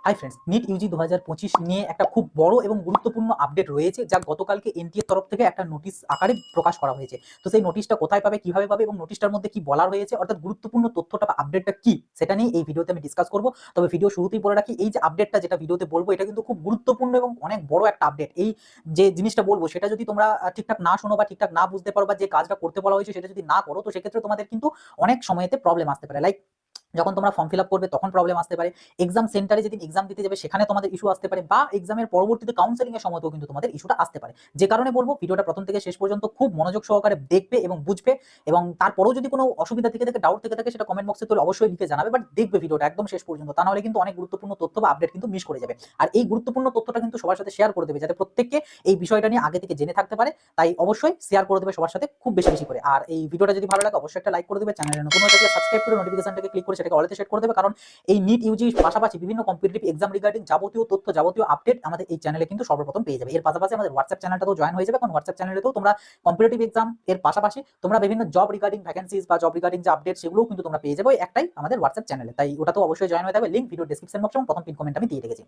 Hi friends, NEET UG 2025 নিয়ে একটা খুব বড় এবং গুরুত্বপূর্ণ আপডেট রয়েছে, যা গতকালকে এনটিএ এর তরফ থেকে একটা নোটিশ আকারে প্রকাশ করা হয়েছে। তো সেই নোটিশটা কোথায় পাবে, কিভাবে পাবে এবং নোটিশটার মধ্যে কি বলা হয়েছে, অর্থাৎ গুরুত্বপূর্ণ তথ্যটা বা আপডেটটা কি, সেটা নিয়ে এই ভিডিওতে আমি ডিসকাস করব। তবে ভিডিও শুরুতেই বলে রাখি, এই যে আপডেটটা যেটা ভিডিওতে বলবো, এটা কিন্তু খুব গুরুত্বপূর্ণ এবং অনেক বড় একটা আপডেট। এই যে জিনিসটা বলবো, সেটা যদি তোমরা ঠিকঠাক না শোনো বা ঠিকঠাক না বুঝতে পারো, বা যে কাজটা করতে বলা হয়েছে সেটা যদি না করো, তো সেক্ষেত্রে তোমাদের কিন্তু অনেক সময়তে প্রবলেম আসতে পারে। লাইক যখন তোমরা ফর্ম ফিল আপ করবে তখন প্রবলেম আসতে পারে, এক্সাম সেন্টারে যেদিন এক্সাম দিতে যাবে সেখানে তোমাদের ইস্যু আসতে পারে, বা এক্সামের পরবর্তীতে কাউন্সেলিং এর সময়তেও কিন্তু তোমাদের ইস্যুটা আসতে পারে। যে কারণে বলবো, ভিডিওটা প্রথম থেকে শেষ পর্যন্ত খুব মনোযোগ সহকারে দেখবে এবং বুঝবে, এবং তারপরেও যদি কোনো অসুবিধা থেকে থাকে, ডাউট থেকে থাকে, সেটা কমেন্ট বক্সে তুলে অবশ্যই লিখে জানাবে। বাট দেখবে ভিডিওটা একদম শেষ পর্যন্ত, তা নাহলে কিন্তু অনেক গুরুত্বপূর্ণ তথ্য বা আপডেট কিন্তু মিস করে যাবে। আর এই গুরুত্বপূর্ণ তথ্যটা কিন্তু সবার সাথে শেয়ার করে দেবে, যাতে প্রত্যেককে এই বিষয়টা নিয়ে আগে থেকে জেনে থাকতে পারে। তাই অবশ্যই শেয়ার করে দেবে সবার সাথে খুব বেশি বেশি করে। আর এই ভিডিওটা যদি ভালো লাগে অবশ্যই একটা লাইক করে দেবে, চ্যানেলে নতুন হয়ে থাকলে সাবস্ক্রাইব করে নোটিফিকেশনটাকে ক্লিক করে সেটাকে অলতে সেট করে দেবে। কারণ এই নিট ইউজি পাশাপাশি বিভিন্ন কম্পিটিটিভ এক্সাম রিগার্ডিং যাবতীয় তথ্য, যাবতীয় আপডেট আমাদের এই চ্যানেলে কিন্তু সর্বপ্রথম পেয়ে যাবে। এর পাশাপাশি আমাদের হোয়াটসঅ্যাপ চ্যানেলটাতেও জয়েন হয়ে যাবে, কারণ হোয়াটসঅ্যাপ চ্যানেলেতেও তোমরা কম্পিটিটিভ এক্সাম এর পাশাপাশি তোমরা বিভিন্ন জব রিগার্ডিং ভ্যাকেন্সিজ বা জব রিগার্ডিং যে আপডেট, সেগুলোও কিন্তু তোমরা পেয়ে যাবে ওই একটাই আমাদের হোয়াটসঅ্যাপ চ্যানেলে। তাই ওটাতেও অবশ্যই জয়েন হয়ে যাবে, লিঙ্ক ভিডিও ডেসক্রিপশন বক্সে এবং প্রথম পিন কমেন্ট আমি দিয়ে রেখেছি।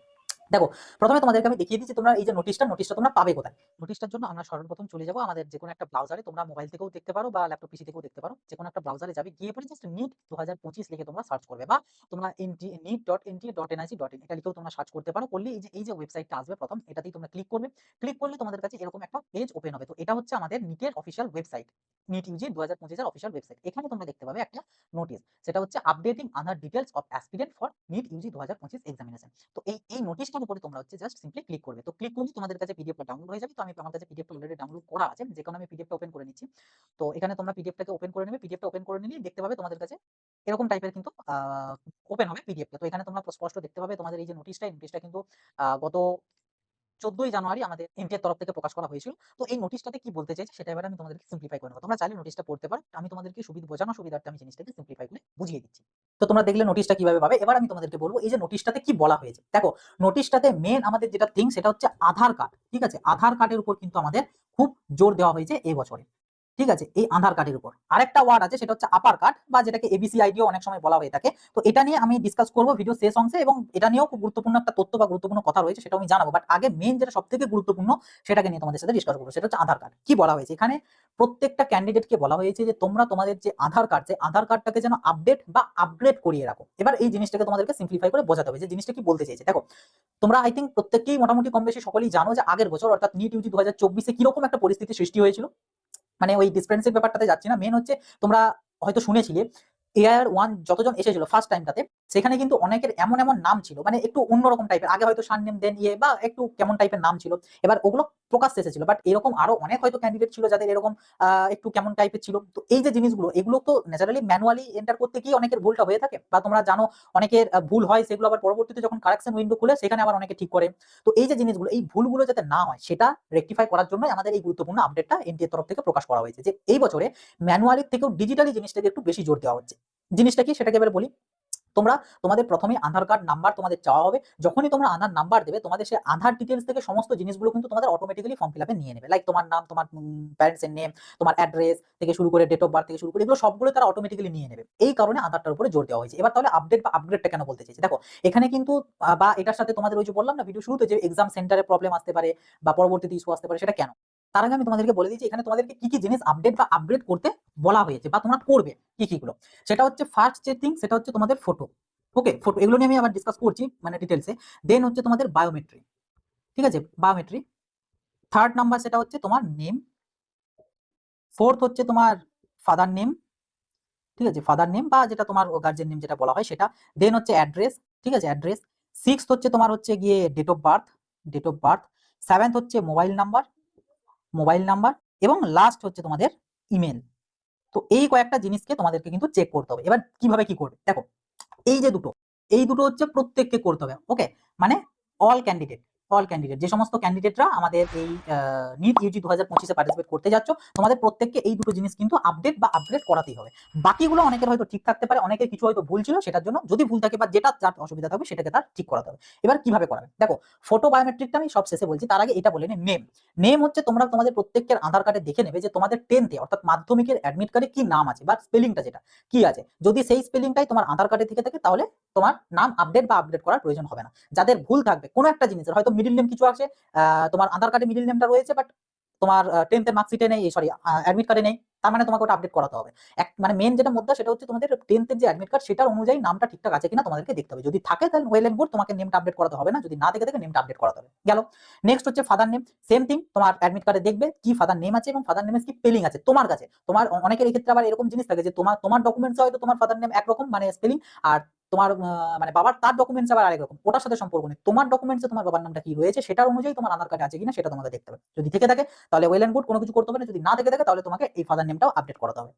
দেখো, প্রথমে তোমাদেরকে আমি দেখিয়ে দিচ্ছি তোমরা এই যে নোটিশটা তোমরা পাবে কোথায়। নোটিশটার জন্য আমরা সর্বপ্রথম চলে যাবো আমাদের যে কোনো একটা ব্রাউজারে, তোমরা মোবাইল থেকেও দেখতে পারো বা ল্যাপটপ পিসি থেকেও দেখতে পারো। যে কোনো একটা ব্রাউজারে যাবে, গিয়ে পরে জাস্ট নিট 2025 লিখে তোমরা সার্চ করবে, বা তোমরা NIT.NTA.NIC.in এটা লিখেও তোমরা সার্চ করতে পারো। করলে এই যে ওয়েবসাইটটা আসবে প্রথম, এটাতেই তোমরা ক্লিক করবে। ক্লিক করলে তোমাদের কাছে এরকম একটা পেজ ওপেন হবে। তো এটা হচ্ছে আমাদের নিটের অফিসিয়াল ওয়েবসাইট, নিট ইউজি 2025 এর অফিসিয়াল ওয়েবসাইট। এখানে তোমরা দেখতে পাবে একটা নোটিশ, সেটা হচ্ছে updating other details of aspirant for NEET UG 2025 examination. তো এই নোটিশটার উপরে তোমরা হচ্ছে জাস্ট সিম্পলি ক্লিক করবে। তো ক্লিক করলে তোমাদের কাছে পিডিএফটা ডাউনলোড হয়ে যাবে। তো আমার কাছে পিডিএফটা অলরেডি ডাউনলোড করা আছে, যে কারণে আমি পিডিএফটা ওপেন করে নিচ্ছি। তো এখানে তোমরা পিডিএফটাকে ওপেন করে নেবে। পিডিএফটা ওপেন করে নিলেই দেখতে পাবে তোমাদের কাছে এরকম টাইপের কিন্তু ওপেন হবে পিডিএফটা। তো এখানে তোমরা স্পষ্ট দেখতে পাবে তোমাদের এই যে নোটিশটা কিন্তু গত 14ই জানুয়ারি আমাদের এনটিএর তরফ থেকে প্রকাশ করা হয়েছিল। তো এই নোটিশটাতে কি বলতে চাইছে সেটা এবার আমি তোমাদেরকে সিম্পলিফাই করে নেব। তোমরা চাইলে নোটিশটা পড়তে পারো, আমি তোমাদেরকে বোঝানোর সুবিধার্থে আমি জিনিসটাকে সিম্পলিফাই করে বুঝিয়ে দিচ্ছি। তো তোমরা দেখলে নোটিশটা কিভাবে পাবে। এবার আমি তোমাদেরকে বলবো এই যে নোটিশটাতে কি বলা হয়েছে। দেখো, নোটিশটাতে মেন আমাদের যেটা থিং সেটা হচ্ছে আধার কার্ড। ঠিক আছে, আধার কার্ডের উপর কিন্তু আমাদের খুব জোর দেওয়া হয়েছে এই বছরে। ঠিক আছে, এই আধার কার্ডের উপর আরেকটা ওয়ার্ড আছে, সেটা হচ্ছে আপার কার্ড, বা যেটাকে এবিসি আইডিও অনেক সময় বলা হয়ে থাকে। তো এটা নিয়ে আমি ডিসকাস করবো ভিডিও শেষ অংশে, এবং এটা নিয়েও খুব গুরুত্বপূর্ণ একটা তথ্য বা গুরুত্বপূর্ণ কথা রয়েছে, সেটা আমি জানাবো। বাট আগে মেন যেটা সব থেকে গুরুত্বপূর্ণ সেটাকে নিয়ে তোমাদের সাথে ডিসকাস করবো, সেটা হচ্ছে আধার কার্ড। কি বলা হয়েছে এখানে, প্রত্যেকটা ক্যান্ডিডেটকে বলা হয়েছে যে তোমরা তোমাদের যে আধার কার্ড, সেই আধার কার্ডটাকে যেন আপডেট বা আপগ্রেড করিয়ে রাখো। এবার এই জিনিসটাকে তোমাদেরকে সিম্পলিফাই করে বোঝাতে হবে যে জিনিসটা কি বলতে চাইছে। দেখো, তোমরা আই থিঙ্ক প্রত্যেককেই মোটামুটি কম বেশি সকলেই জানো যে আগের বছর অর্থাৎ নিট ইউজি 2024 কিরকম একটা পরিস্থিতি সৃষ্টি হয়েছিল। মানে ওই ডিসপেন্সের ব্যাপারটাতে যাচ্ছি না, মেন হচ্ছে তোমরা হয়তো শুনেছিলে AR1 যতজন এসেছিল ফার্স্ট টাইমটাতে, সেখানে কিন্তু অনেকের এমন এমন নাম ছিল, মানে একটু অন্যরকম টাইপের, আগে হয়তো সারনেম দেন বা একটু কেমন টাইপের নাম ছিল। এবার ওগুলো প্রকাশ্যে এসেছিল, বাট এরকম আরো অনেক হয়তো ক্যান্ডিডেট ছিল যাদের এরকম একটু কেমন টাইপের ছিল। তো এই যে জিনিসগুলো, এগুলো তো ন্যাচারালি ম্যানুয়ালি এন্টার করতে গিয়ে অনেকের ভুলটা হয়ে থাকে, বা তোমরা জানো অনেকের ভুল হয়, সেগুলো আবার পরবর্তীতে যখন কারেকশন উইন্ডো খুলে সেখানে আবার অনেকে ঠিক করে। তো এই যে জিনিসগুলো, এই ভুলগুলো যাতে না হয় সেটা রেকটিফাই করার জন্য আমাদের এই গুরুত্বপূর্ণ আপডেটটা এনটিএর তরফ থেকে প্রকাশ করা হয়েছে, যে এই বছরে ম্যানুয়ালির থেকেও ডিজিটালি জিনিসটাকে একটু বেশি জোর দেওয়া হচ্ছে। জিনিসটা কি সেটাকে এবার বলি। তোমরা তোমাদের প্রথমে আধার কার্ড নাম্বার তোমাদের চাওয়া হবে। যখনই তোমরা আধার নাম্বার দেবে, তোমাদের সেই আধার ডিটেলস থেকে সমস্ত জিনিসগুলো কিন্তু তোমাদের অটোমেটিক্যালি ফর্ম ফিল আপে নিয়ে নেবে। লাইক তোমার নাম, তোমার প্যারেন্টস এর নেম, তোমার অ্যাড্রেস থেকে শুরু করে ডেট অফ বার্থ থেকে শুরু করে এগুলো সবগুলো তারা অটোমেটিক্যালি নিয়ে নেবে। এই কারণে আধারটার উপরে জোর দেওয়া হয়েছে। এবার তাহলে আপডেট বা আপগ্রেডটা কেন বলতে চাইছে, দেখো এখানে কিন্তু বা এটার সাথে তোমাদের ওই যে বললাম না ভিডিও শুরুতে, যে এক্সাম সেন্টারে প্রবলেম আসতে পারে বা পরবর্তীতে ইস্যু আসতে পারে, সেটা কেন। তার আগে আমি তোমাদেরকে বলে দিচ্ছি এখানে তোমাদেরকে কি কি জিনিস আপডেট বা আপগ্রেড করতে বলা হয়েছে, বা তোমরা করবে কি কি গুলো। সেটা হচ্ছে ফার্স্ট যে থিং, সেটা হচ্ছে তোমাদের ফটো। ওকে, ফটো এগুলো নিয়ে আমি আবার ডিসকাস করছি মানে ডিটেলসে। দেন হচ্ছে তোমাদের বায়োমেট্রি। ঠিক আছে, বায়োমেট্রি। থার্ড নাম্বার সেটা হচ্ছে তোমার নেম। ফোর্থ হচ্ছে তোমার ফাদার নেম। ঠিক আছে, ফাদার নেম বা যেটা তোমার গার্জেন নেম যেটা বলা হয় সেটা। দেন হচ্ছে অ্যাড্রেস। ঠিক আছে, অ্যাড্রেস। সিক্সথ হচ্ছে তোমার হচ্ছে গিয়ে date of birth. Date of birth. Seventh হচ্ছে মোবাইল নাম্বার। Mobile number. এবং লাস্ট হচ্ছে তোমাদের ইমেল। তো এই কয়েকটা জিনিসকে তোমাদেরকে কিন্তু চেক করতে হবে। এবার কিভাবে কি করবে, দেখো এই যে দুটো, এই দুটো হচ্ছে প্রত্যেককে করতে হবে। ওকে, মানে অল ক্যান্ডিডেট। অল ক্যান্ডিডেট, যে সমস্ত ক্যান্ডিডেটরা আমাদের এই নিট ইউজি 2025-এ পার্টিসিপেট করতে যাচ্ছ, তোমাদের প্রত্যেককে এই দুটো জিনিস কিন্তু আপডেট বা আপগ্রেড করাতেই হবে। বাকিগুলো অনেকের হয়তো ঠিক থাকতে পারে, অনেকের কিছু হয়তো ভুল ছিল, সেটার জন্য যদি ভুল থাকে বা যেটা যার অসুবিধা থাকবে সেটাকে তার ঠিক করাতে হবে। এবার কিভাবে করাবে দেখো, ফটো বায়োমেট্রিকটা আমি সব শেষে বলছি, তার আগে এটা বলে নি নেম। নেম হচ্ছে তোমরা তোমাদের প্রত্যেকের আধার কার্ডে দেখে নেবে যে তোমাদের 10th অর্থাৎ মাধ্যমিকের অ্যাডমিট কার্ডে কি নাম আছে বা স্পেলিংটা যেটা কি আছে, যদি সেই স্পেলিংটাই তোমার আধার কার্ডে থেকে থাকে তাহলে তোমার নাম আপডেট বা আপডেট করার প্রয়োজন হবে না। যাদের ভুল থাকবে কোনো একটা জিনিসের, হয়তো মিডিল নেম কিছু আছে, তোমার আধার কার্ডে মিডিল নেমটা রয়েছে বাট তোমার 10th এর মার্কশিটে নেই, সরি অ্যাডমিট কার্ডে নেই, তার মানে তোমাকে ওটা আপডেট করাতে হবে। এক মানে মেন যেটা মুদ্রা সেটা হচ্ছে তোমাদের 10th এর যে অ্যাডমিট কার্ড সেটার অনুযায়ী নামটা ঠিকঠাক আছে কিনা তোমাদেরকে দেখতে হবে। যদি থাকে তাহলে ওয়েল এন্ড গুড, তোমাকে নেমটা আপডেট করাতে হবে না, যদি না থেকে থাকে নেমটা আপডেট করাতে হবে। গেল। নেক্সট হচ্ছে ফাদার নেম। সেম থিং, তোমার অ্যাডমিট কার্ডে দেখবে কি ফাদার নেম আছে এবং ফাদার নেমের কি স্পেলিং আছে তোমার কাছে। তোমার অনেকের এই ক্ষেত্রে আবার এরকম জিনিস থাকে যে তোমার ডকুমেন্টস হয়তো তোমার ফাদার নেম একরকম মানে স্পেলিং, আর তোমার মানে বাবার তার ডকুমেন্টস আবার আরেক রকম, ওটার সাথে সম্পর্ক নেই। তোমার ডকুমেন্টসে তোমার বাবার নামটা কি রয়েছে সেটার অনুযায়ী তোমার আধার কার্ডে আছে কিনা সেটা তোমাকে দেখতে হবে। যদি থেকে থাকে তাহলে ওয়েল এন্ড গুড, কোনো কিছু করতে হবে না। যদি না থেকে থাকে তাহলে তোমাকে এই ফাদার নেমটাও আপডেট করাতে হবে।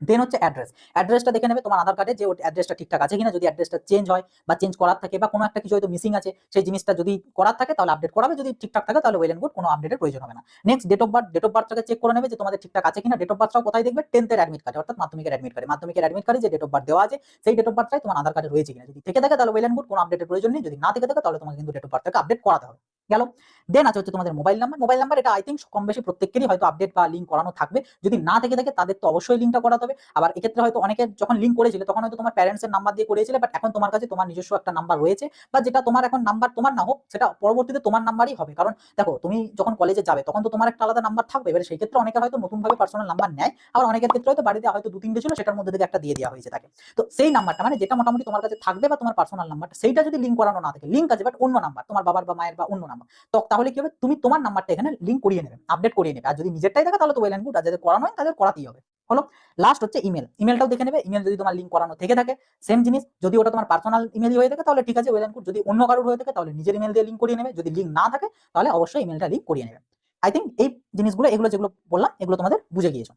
দেন হচ্ছে অ্যাড্রেস। অ্যাড্রেসটা দেখে নেবে তোমার আধার কার্ডে যে অ্যাড্রেসটা ঠিকঠাক আছে কিনা। যদি অ্যাড্রেসটা চেঞ্জ হয় বা চেঞ্জ করার থাকে বা কোনো একটা কিছু হয়তো মিসিং আছে, সেই জিনিসটা যদি করার থাকে তাহলে আপডেট করাবে, যদি ঠিকঠাক থাকে তাহলে ওয়েল এন্ড গুড, কোনো আপডেটের প্রয়োজন হবে না। Next date of birth. Date of বার্থটাকে চেক করে নেবে যে তোমাদের ঠিকঠাক আছে কিনা। ডেট অফ বার্থটাও কোথায় দেখবে? 10th এর অ্যাডমিট কার্ডে অর্থাৎ মাধ্যমিকের অ্যাডমিট কার্ডে। মাধ্যমিকের অ্যাডমিট কার্ডে যে ডেট অফ বার্থ দেওয়া আছে সেই ডেট অফ বার্থটাই তোমার আধার কার্ডে রয়েছে কিনা। যদি থেকে থাকে তাহলে ওয়েল এন্ড গুড, কোনো আপডেটের প্রয়োজন নেই। যদি না থেকে থাকে তাহলে তোমাকে কিন্তু ডেট অফ বার্থটাকে আপডেট করাতে হবে। গেল। দেন আছে হচ্ছে তোমাদের মোবাইল নাম্বার। মোবাইল নাম্বার এটা আই থিঙ্ক কম বেশি প্রত্যেকেরই হয়তো আপডেট বা লিঙ্ক করানো থাকবে। যদি না থেকে থাকে তাদের তো অবশ্যই লিঙ্কটা করাতে হবে। আবার এক্ষেত্রে হয়তো অনেকের যখন লিঙ্ক করেছিলে তখন হয়তো তোমার প্যারেন্টসের নাম্বার দিয়ে করেছিলে, বাট এখন তোমার কাছে তোমার নিজস্ব একটা নাম্বার রয়েছে, বা যেটা তোমার এখন নাম্বার তোমার না হোক সেটা পরবর্তীতে তোমার নাম্বারই হবে। কারণ দেখো, তুমি যখন কলেজে যাবে তখন তো তোমার একটা আলাদা নাম্বার থাকবে। এবারে সেই ক্ষেত্রে অনেকে হয়তো নতুন ভাবে পার্সোনাল নাম্বার নেয়, আবার অনেকের ক্ষেত্রে হয়তো বাড়িতে হয়তো 2-3টে ছিল, সেটার মধ্যে থেকে একটা দিয়ে দেওয়া হয়েছে তাকে। তো সেই নাম্বারটা মানে যেটা মোটামুটি তোমার কাছে থাকবে বা তোমার পার্সোনাল নাম্বারটা, সেইটা যদি লিঙ্ক করানো না থাকে, লিঙ্ক আছে বাট অন্য নাম্বার, তোমার বাবার বা মায়ের বা অন্য নাম্বার, তো তাহলে কি হবে, তুমি তোমার নাম্বারটা এখানে লিঙ্ক করিয়ে নেবে, আপডেট করিয়ে নেবে। আর যদি নিজেরটাই থাকে তাহলে তো ওয়েল এন্ড গুড, আর যাদের করানো হয় তাদের করাতেই হবে। হলো। লাস্ট হচ্ছে ইমেল। ইমেলটাও দেখে নেবে, ইমেল যদি তোমার লিঙ্ক করানো থেকে থাকে সেম জিনিস, যদি ওটা তোমার পার্সোনাল ইমেলই হয়ে থাকে তাহলে ঠিক আছে, ওয়েল এন্ড গুড। যদি অন্য কারোর হয়ে থাকে তাহলে নিজের ইমেল দিয়ে লিঙ্ক করিয়ে নেবে। যদি লিঙ্ক না থাকে তাহলে অবশ্যই ইমেলটা লিঙ্ক করিয়ে নেবে। আই থিঙ্ক এই জিনিসগুলো, এগুলো যেগুলো বললাম এগুলো তোমাদের বুঝে গিয়েছো।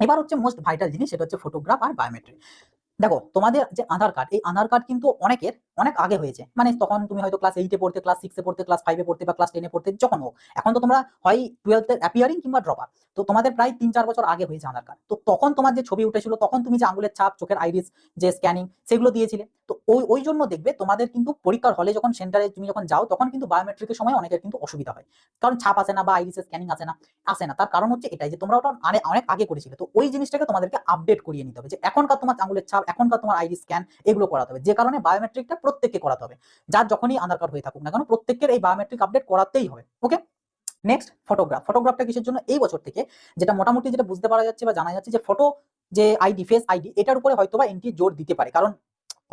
এবার হচ্ছে মোস্ট ভাইটাল জিনিস, সেটা হচ্ছে ফটোগ্রাফ আর বায়োমেট্রিক। দেখো, তোমাদের যে আধার কার্ড, এই আধার কার্ড কিন্তু অনেকের অনেক আগে হয়েছে, মানে তখন তুমি হয়তো ক্লাস 8-এ পড়তে, ক্লাস 6-এ পড়তে, ক্লাস 5-এ পড়তে বা ক্লাস 10-এ পড়তে, যখন হোক। এখন তো তোমরা হয় 12th-এর অ্যাপিয়ারিং কিংবা ড্রপার, তো তোমাদের প্রায় 3-4 বছর আগে হয়েছে আধার কার্ড। তো তখন তোমার যে ছবি উঠেছিল, তখন তুমি যে আঙুলের ছাপ, চোখের আইরিস যে স্ক্যানিং সেগুলো দিয়েছিলে, তো ওই জন্য দেখবে তোমাদের কিন্তু পরীক্ষার হলে যখন সেন্টারে তুমি যখন যাও তখন কিন্তু বায়োমেট্রিকের সময় অনেকের কিন্তু অসুবিধা হয়, কারণ ছাপ আসে না বা আইরিসের স্ক্যানিং আসে না। তার কারণ হচ্ছে এটাই যে তোমরা ওটা অনেক আগে করেছিলে। তো ওই জিনিসটাকে তোমাদেরকে আপডেট করিয়ে নিতে হবে, যে এখনকার তোমার আঙুলের ছাপ, এখনকার তোমার আইরিস স্ক্যান, এগুলো করাতে হবে। যে কারণে বায়োমেট্রিকটা প্রত্যেককে করাতে হবে, যার যখনই আধার কার্ড হয়ে থাকুক না কেন, প্রত্যেকের এই বায়োমেট্রিক আপডেট করাতেই হবে। ওকে। Next photograph. ফটোগ্রাফটা কিসের জন্য? এই বছর থেকে যেটা মোটামুটি যেটা বুঝতে পারা যাচ্ছে বা জানা যাচ্ছে, যে ফটো যে আইডি, ফেস আইডি, এটার উপরে হয়তো বা এনটি জোর দিতে পারে। কারণ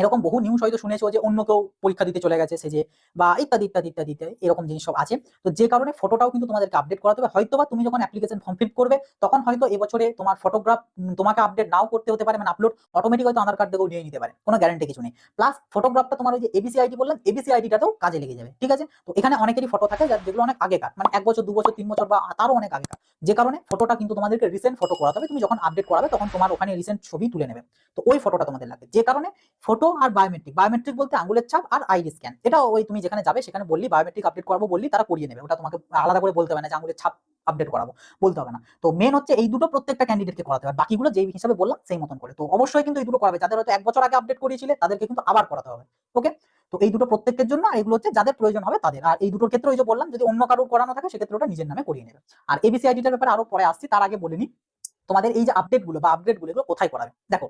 এরকম বহু নিউজ হয়তো শুনেছো যে অন্য কেউ পরীক্ষা দিতে চলে গেছে সেজে, বা ইত্যাদি ইত্যাদি ইত্যাদি ইত্যাদি এরকম জিনিস সব আছে। তো যে কারণে ফটোটাও কিন্তু তোমাদেরকে আপডেট করাতে হবে। হয়তো বা তুমি যখন অ্যাপ্লিকেশন ফর্ম ফিল করবে তখন হয়তো এবছরে তোমার ফটোগ্রাফ তোমাকে আপডেট নাও করতে হতে পারে, মানে আপলোড অটোমেটিক হয়তো আধার কার্ড থেকেও নিয়ে নিতে পারে, কোনো গ্যারান্টি কিছু নেই। প্লাস ফটোগ্রাফটা তোমার ওই যে এবিসি আইডি বললাম, এবিসি আইডিটাতেও কাজে লেগে যাবে। ঠিক আছে। তো এখানে অনেকেরই ফটো থাকে যেগুলো অনেক আগেকার, মানে 1 বছর 2 বছর 3 বছর বা তারও অনেক আগেকার, যে কারণে ফটোটা কিন্তু তোমাদেরকে রিসেন্ট ফটো করাতে হবে। তুমি যখন আপডেট করাবে তখন তোমার ওখানে রিসেন্ট ছবি তুলে নেবে, তো ওই ফটোটা তোমাদের লাগবে। যে কারণে ফটো আর বায়োমেট্রিক, বায়োমেট্রিক বলতে আঙুলের ছাপ আর আইরিস স্ক্যান, এটা ওই তুমি যেখানে যাবে সেখানে বললি বায়োমেট্রিক আপডেট করাবো বললি তারা করিয়ে নেবে, ওটা তোমাকে আলাদা করে বলতে হবে না যে আঙুলের ছাপ আপডেট করাবো, বলতে হবে না। তো মেন হচ্ছে এই দুটো প্রত্যেকটা ক্যান্ডিডেটকে করাতে হবে, বাকিগুলো যেই হিসাবে বললাম সেই মতন করে। তো অবশ্যই কিন্তু এই দুটো করাবে, যাদের হয়তো 1 বছর আগে আপডেট করিয়েছিলে তাদেরকে কিন্তু আবার করাতে হবে। ওকে। তো এই দুটো প্রত্যেকের জন্য, আর এগুলো হচ্ছে যাদের প্রয়োজন হবে তাদের। আর এই দুটোর ক্ষেত্রে ওই যে বললাম, যদি অন্য কারোর করানো থাকে সেক্ষেত্রে ওটা নিজের নামে করিয়ে নেবে। আর এবিসি আইডিটার ব্যাপারে আরো পরে আসছি, তার আগে বলে নি তোমাদের এই যে আপডেট গুলো বা আপগ্রেড গুলো এগুলো কোথায় করাবে। দেখো,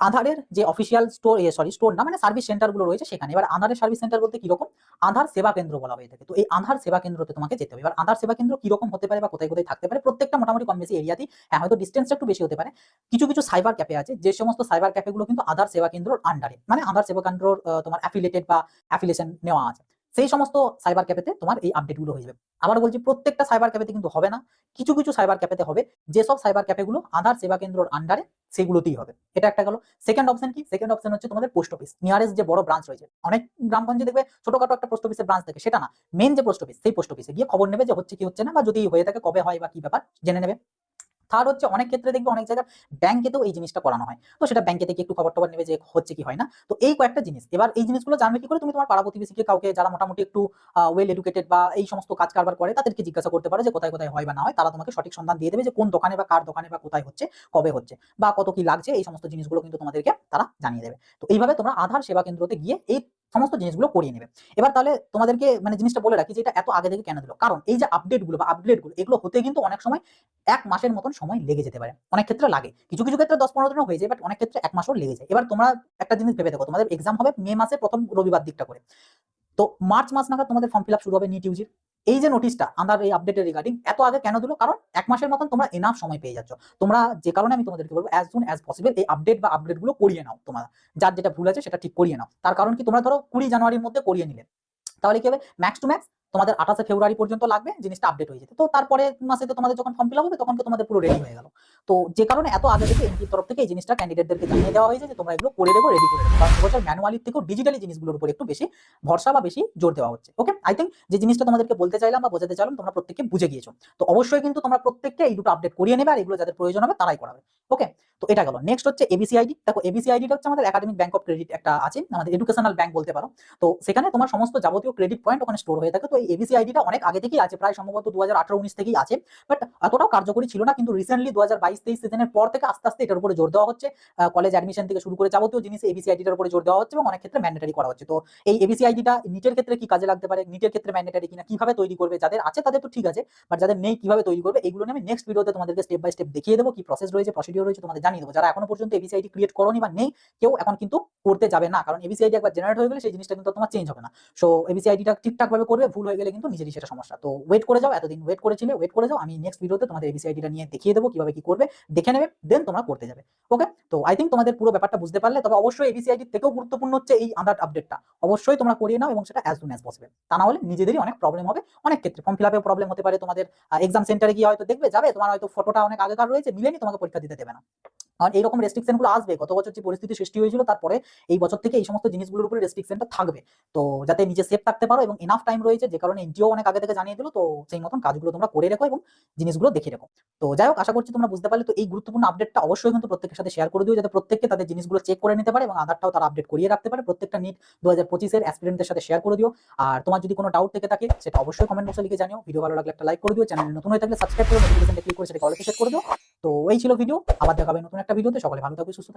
আধারের যে অফিসিয়াল স্টোর, স্টোর না মানে সার্ভিস সেন্টার গুলো রয়েছে সেখানে। এবার আধারের সার্ভিস সেন্টার বলতে কিরকম? আধার সেবা কেন্দ্র বলা হয়ে থাকে। তো এই আধার সেবা কেন্দ্রতে তোমাকে যেতে হবে। এবার আধার সেবা কেন্দ্র কিরকম হতে পারে বা কোথায় কোথায় থাকতে পারে, প্রত্যেকটা মোটামুটি কম বেশি এরিয়াতেই, হ্যাঁ হয়তো ডিস্টেন্সটা একটু বেশি হতে পারে। কিছু কিছু সাইবার ক্যাফে আছে, যে সমস্ত সাইবার ক্যাফে গুলো কিন্তু আধার সেবা কেন্দ্রর আন্ডারে, মানে আধার সেবা কেন্দ্রর তোমার অ্যাফিলিয়েটেড বা অ্যাফিলিয়েশন নেওয়া আছে, সেই সমস্ত সাইবার ক্যাফেতে তোমার এই আপডেট গুলো হয়ে যাবে। আবার বলছি, প্রত্যেকটা সাইবার ক্যাফেতে কিন্তু হবে না, কিছু কিছু সাইবার ক্যাফেতে হবে। যেসব সাইবার ক্যাফেগুলো আধার সেবা কেন্দ্রর আন্ডারে সেগুলোতেই হবে। এটা একটা গেল। সেকেন্ড অপশন কি? সেকেন্ড অপশন হচ্ছে তোমাদের পোস্ট অফিস, নিয়ারেস্ট যে বড় ব্রাঞ্চ রয়েছে। অনেক গ্রামগঞ্জে দেখবে ছোটখাটো একটা পোস্ট অফিসের ব্রাঞ্চ থাকে, সেটা না, মেন যে পোস্ট অফিস সেই পোস্ট অফিসে গিয়ে খবর নেবে যে হচ্ছে কি হচ্ছে না, বা যদি হয়ে থাকে কবে হয় বা কি ব্যাপার জেনে নেবে। থার্ড হচ্ছে অনেক ক্ষেত্রে দেখবে অনেক জায়গায় ব্যাংকেতেও এই জিনিসটা করানো হয়, তো সেটা ব্যাংকে থেকে একটু খবর টবর নেবে যে হচ্ছে কি হয় না। তো এই কয়েকটা জিনিস, এবার এই জিনিসগুলো জানবে কি করে, তুমি তোমার পাড়া প্রতিবেশীকে কাউকে যারা মোটামুটি একটু ওয়েল এডুকেটেড বা এই সমস্ত কাজ কারবার করে তাদেরকে জিজ্ঞাসা করতে পারো যে কোথায় কোথায় হয় বা না হয়, তারা তোমাকে সঠিক সন্ধান দিয়ে দেবে যে কোন দোকানে বা কার দোকানে বা কোথায় হচ্ছে, কবে হচ্ছে বা কত কি লাগছে, এই সমস্ত জিনিসগুলো কিন্তু তোমাদেরকে তারা জানিয়ে দেবে। তো এইভাবে তোমরা আধার সেবা কেন্দ্রতে গিয়ে এই সমস্ত জিনিসগুলো করিয়ে নেবে। এবার তাহলে তোমাদেরকে মানে জিনিসটা বলে রাখি যে এটা এত আগে থেকে কেন দিল, কারণ এই যে আপডেটগুলো বা আপগ্রেডগুলো এগুলো হতে কিন্তু অনেক সময় 1 মাসের মতন সময় লেগে যেতে পারে, অনেক ক্ষেত্রে লাগে, কিছু কিছু ক্ষেত্রে 10-15 দিনও হয়ে যায়, বাট অনেক ক্ষেত্রে 1 মাসও লেগে যায়। এবার তোমরা একটা জিনিস ভেবে দেখো, তোমাদের এক্সাম হবে মে মাসে প্রথম রবিবার দিকটা করে, তো মার্চ মাস নাগাদ তোমাদের ফর্ম ফিল আপ শুরু হবে নিট ইউজির। এই যে নোটিশটা আন্ডার এই আপডেটের রিগার্ডিং এত আগে কেন দিল, কারণ 1 মাসের মতন তোমরা এনাফ সময় পেয়ে যাচ্ছ। তোমরা যে কারণে আমি তোমাদেরকে বলবো অ্যাজ সুন অ্যাজ পসিবল এই আপডেট বা আপগ্রেড গুলো করিয়ে নাও, তোমরা যার যেটা ভুল আছে সেটা ঠিক করিয়ে নাও। তার কারণ কি, তোমরা ধরো 20 জানুয়ারির মধ্যে করিয়ে নিলে, তাহলে কি হবে, ম্যাক্স টু ম্যাক্স তোমাদের 28 ফেব্রুয়ারি পর্যন্ত লাগবে জিনিসটা আপডেট হয়ে যেতে। তো তারপরে মাসে তো তোমাদের যখন ফর্ম ফিল হবে তখন তো তোমাদের পুরো রেডি হয়ে গেল। তো যে কারণে এত আগে থেকে এনটিএর তরফ থেকে এই জিনিসটা ক্যান্ডিডেটদেরকে জানিয়ে দেওয়া হয়েছে যে তোমরা এগুলো করে রেখো, রেডি করে রেখো, কারণ এবছর ম্যানুয়ালি থেকেও ডিজিটালি জিনিসগুলোর উপর একটু বেশি ভরসা বা বেশি জোর দেওয়া হচ্ছে। ওকে, আই থিঙ্ক যে জিনিসটা তোমাদেরকে বলতে চাইলাম বা বোঝাতে চাইলাম তোমরা প্রত্যেককে বুঝে গিয়েছো। তো অবশ্যই কিন্তু তোমরা প্রত্যেককে এই দুটো আপডেট করিয়ে নেবে, আর এগুলো যাদের প্রয়োজন হবে তারাই করাবে। ওকে, তো এটা গেল। নেক্সট হচ্ছে এবিসি আইডি। দেখো এবিসি আইডিটা হচ্ছে আমাদের একাডেমিক ব্যাংক অফ ক্রেডিট একটা আছে, আমাদের এডুকেশনাল ব্যাংক বলতে পারো। তো সেখানে তোমার সমস্ত যাবতীয় ক্রেডিট পয়েন্ট ওখানে স্টোর হয়ে থাকে। তো এই এবিসি আইডিটা অনেক আগে থেকেই আছে, প্রায় সম্ভবত 2018-19 থেকেই আছে, বাট এতটাও কার্যকরী ছিল না। কিন্তু রিসেন্টলি 2022-23 সিজনের পর থেকে আস্তে আস্তে এটার উপরে জোর দেওয়া হচ্ছে। কলেজ অ্যাডমিশন থেকে শুরু করে যাবতীয় জিনিস এবিসি আইডিটার উপরে জোর দেওয়া হচ্ছে এবং অনেক ক্ষেত্রে ম্যান্ডেটারি করা হচ্ছে। তো এই এবিসি আইডিটা নিটের ক্ষেত্রে কি কাজে লাগতে পারে, নিটের ক্ষেত্রে ম্যান্ডেটারি কিনা, কিভাবে তৈরি করবে, যাদের আছে তাদের তো ঠিক আছে, বাট যাদের নেই কিভাবে তৈরি করবে, এগুলো নিয়ে আমি নেক্সট ভিডিওতে তোমাদেরকে স্টেপ বাই স্টেপ দেখিয়ে দেবো, কি প্রসেস রয়েছে, প্রসিডিওর রয়েছে, তোমাদের জানিয়ে দেবো। যারা এখনো পর্যন্ত এবিসি আইডি ক্রিয়েট করোনি বা নেই কেউ, এখন কিন্তু করতে যাবে না, কারণ এবিসি আইডি একবার জেনারেট হয়ে গেলে সেই জিনিসটা কিন্তু তোমার চেঞ্জ হবে না। সো এবিসি আইডিটা ঠিকঠাক ভাবে করবে, ভুল হয়ে গেলে কিন্তু নিজেরই সেটা সমস্যা। তো ওয়েট করে যাও, এতদিন ওয়েট করেছিলে, ওয়েট করে যাও, আমি নেক্সট ভিডিওতে তোমাদের এবিসি আইডিটা নিয়ে দেখিয়ে দেবো কিভাবে কি করবে, দেখে নেবে, দেন তোমরা করতে যাবে। ওকে, তো আই থিঙ্ক তোমাদের পুরো ব্যাপারটা বুঝতে পারলে। তবে অবশ্যই এবিসি আইডি থেকেও গুরুত্বপূর্ণ হচ্ছে এই আধার আপডেটটা, অবশ্যই তোমরা করিয়ে নাও এবং সেটা অ্যাজ সুন অ্যাজ পসিবল। তা না হলে নিজেদেরই অনেক প্রবলেম হবে, অনেক ক্ষেত্রে ফর্ম ফিল আপেও প্রবলেম হতে পারে, তোমাদের এক্সাম সেন্টারে গিয়ে হয়তো দেখবে যাবে, তোমার হয়তো ফটোটা অনেক আগেকার রয়েছে, মিলেনি, তোমাকে পরীক্ষা দিতে দেবে না। কারণ এইরকম রেস্ট্রিকশন গুলো আসবে, গত বছর যে পরিস্থিতি সৃষ্টি হয়েছিল তারপরে এই বছর থেকে এই সমস্ত জিনিসগুলোর উপরে রেস্ট্রিকশনটা থাকবে। তো যাতে নিজে সেফ থাকতে পারো এবং এনাফ টাইম রয়েছে, যে কারণে এনটিও অনেক আগে থেকে জানিয়ে দিল, তো সেই মতন কাজগুলো তোমরা করে রেখো এবং জিনিসগুলো দেখে রেখো। তো যাই হোক, আশা করছি তোমরা বুঝতে পারলে। তো এই গুরুত্বপূর্ণ আপডেটটা অবশ্যই কিন্তু প্রত্যেকের সাথে শেয়ার করে দিও, যাতে প্রত্যেককে তাদের জিনিসগুলো চেক করে নিতে পারে এবং আধারটাও তারা আপডেট করিয়ে রাখতে পারে। প্রত্যেকটা নিট 2025-এর অ্যাসপিরেন্টদের সাথে শেয়ার করে দিও। আর তোমার যদি কোনো ডাউট থেকে থাকে সেটা অবশ্যই কমেন্ট বক্সে লিখে জানিও। ভিডিও ভালো লাগলে একটা লাইক করে দিও, চ্যানেল নতুন হয়ে থাকলে সাবস্ক্রাইব করে নোটিফিকেশনটা ক্লিক করে সেটাকে অল সেট করে দিও। তো এই ছিল ভিডিও, আবার দেখা হবে নতুন একটা ভিডিওতে। সকলে ভালো থাকবে, সুস্থ থাকবে।